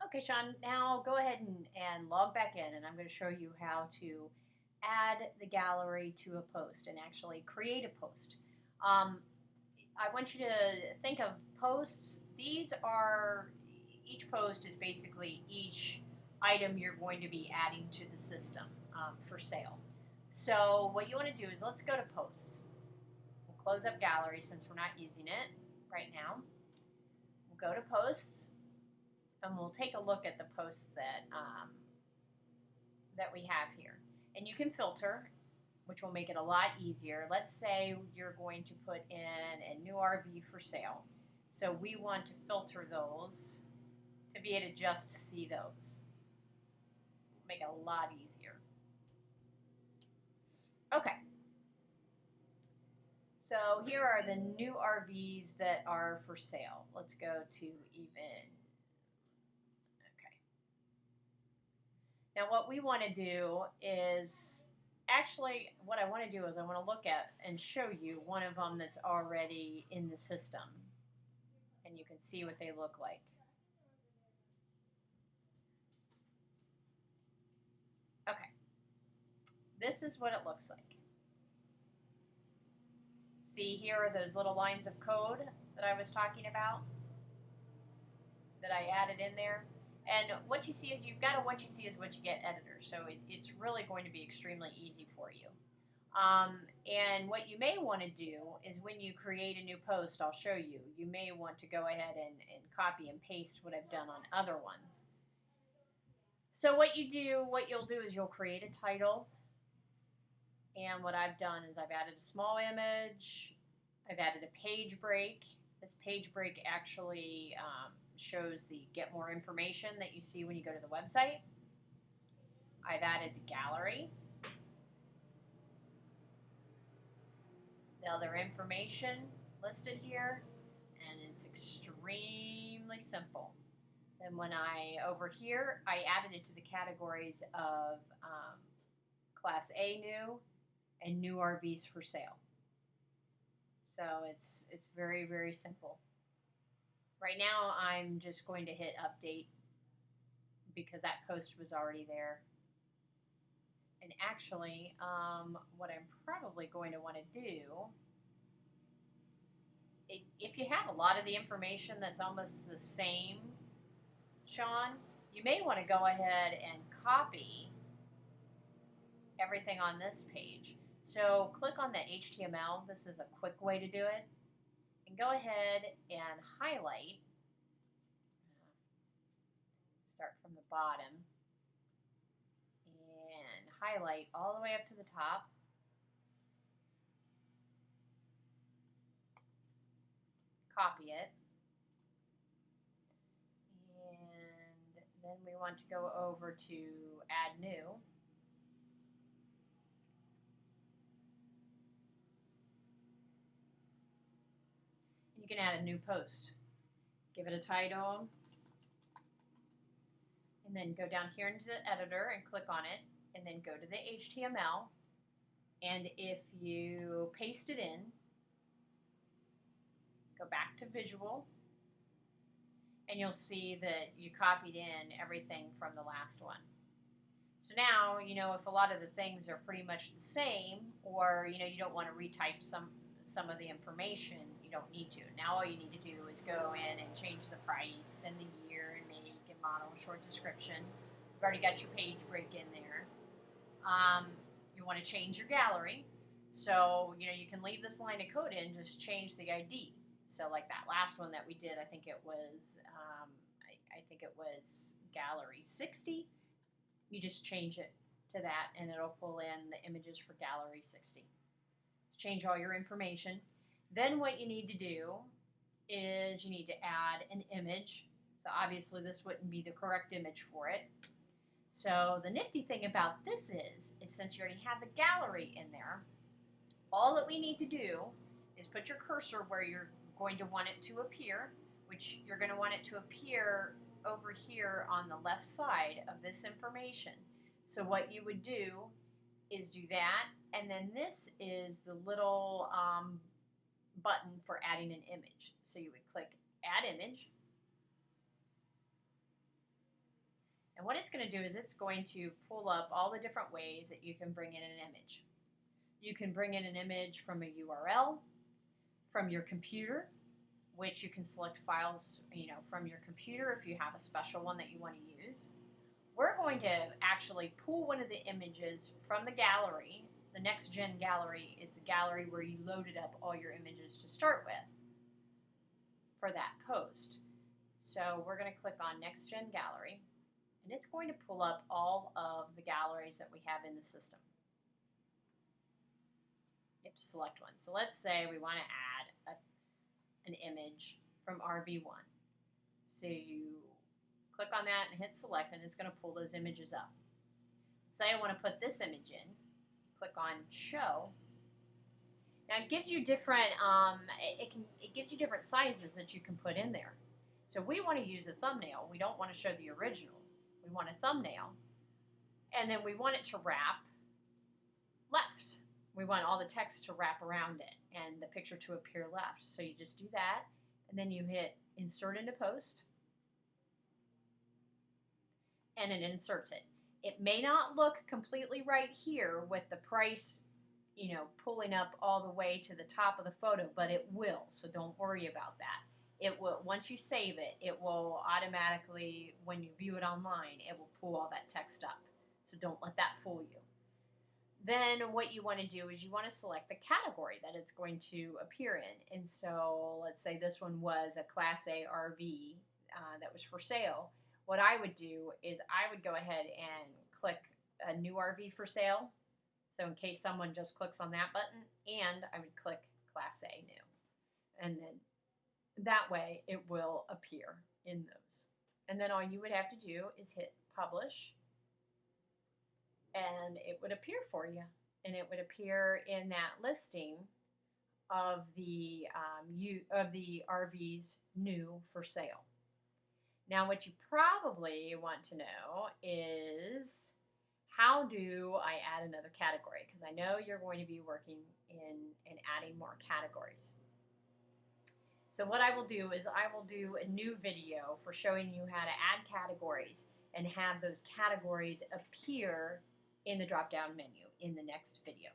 Okay, Sean, now go ahead and log back in, and I'm going to show you how to add the gallery to a post and actually create a post. Um, I want you to think of posts. Each post is basically each item you're going to be adding to the system for sale. So, what you want to do is let's go to posts. We'll close up gallery since we're not using it right now. We'll go to posts and we'll take a look at the posts that we have here. And you can filter, which will make it a lot easier. Let's say you're going to put in a new RV for sale. So we want to filter those to be able to just see those. Make it a lot easier. Okay. So here are the new RVs that are for sale. Let's go to even. Okay. Now what we want to do is what I want to do is I want to look at and show you one of them that's already in the system. And you can see what they look like. Okay. This is what it looks like. See, here are those little lines of code that I was talking about that I added in there. And what you see is what you see is what you get editor. So it's really going to be extremely easy for you. And what you may want to do is when you create a new post, I'll show you, you may want to go ahead and copy and paste what I've done on other ones. So what you'll do is you'll create a title. And what I've done is I've added a small image. I've added a page break. This page break actually shows the get more information that you see when you go to the website. I've added the gallery. The other information listed here, and it's extremely simple. Then over here, I added it to the categories of Class A new and new RVs for sale. So it's very, very simple. Right now, I'm just going to hit update because that post was already there. And actually, what I'm probably going to want to do, if you have a lot of the information that's almost the same, Sean, you may want to go ahead and copy everything on this page. So click on the HTML. This is a quick way to do it. And go ahead and highlight. Start from the bottom. And highlight all the way up to the top. Copy it. And then we want to go over to Add New. You can add a new post. Give it a title. And then go down here into the editor and click on it. And then go to the HTML. And if you paste it in, go back to Visual. And you'll see that you copied in everything from the last one. So now, if a lot of the things are pretty much the same, or, you don't want to retype some of the information, you don't need to. Now all you need to do is go in and change the price and the year and make and model, short description. You've already got your page break in there. You want to change your gallery. So, you can leave this line of code in, just change the ID. So like that last one that we did, I think it was gallery 60. You just change it to that and it'll pull in the images for gallery 60. Change all your information. Then what you need to do is you need to add an image. So obviously this wouldn't be the correct image for it. So the nifty thing about this is since you already have the gallery in there, all that we need to do is put your cursor where you're going to want it to appear, which you're going to want it to appear over here on the left side of this information. So what you would do is do that, and then this is the little button for adding an image. So you would click Add Image, what it's going to do is it's going to pull up all the different ways that you can bring in an image. You can bring in an image from a URL, from your computer, which you can select files, from your computer if you have a special one that you want to use. We're going to actually pull one of the images from the gallery. The Next Gen gallery is the gallery where you loaded up all your images to start with for that post. So we're going to click on Next Gen Gallery, and it's going to pull up all of the galleries that we have in the system. You have to select one. So let's say we want to add an image from RV1. So you click on that and hit select, and it's going to pull those images up. Say I want to put this image in. Click on show. Now it gives you different it gives you different sizes that you can put in there. So we want to use a thumbnail. We don't want to show the original. We want a thumbnail, and then we want it to wrap left. We want all the text to wrap around it and the picture to appear left. So you just do that, and then you hit insert into post, and it inserts it. It may not look completely right here with the price, pulling up all the way to the top of the photo, but it will. So don't worry about that. It will, once you save it, it will automatically, when you view it online, it will pull all that text up. So don't let that fool you. Then what you want to do is you want to select the category that it's going to appear in. And so let's say this one was a Class A RV that was for sale. What I would do is I would go ahead and click a new RV for sale. So in case someone just clicks on that button, and I would click Class A new. And then that way it will appear in those. And then all you would have to do is hit publish, and it would appear for you. And it would appear in that listing of the RVs new for sale. Now what you probably want to know is, how do I add another category? Because I know you're going to be working in adding more categories. So what I will do is I will do a new video for showing you how to add categories and have those categories appear in the drop-down menu in the next video.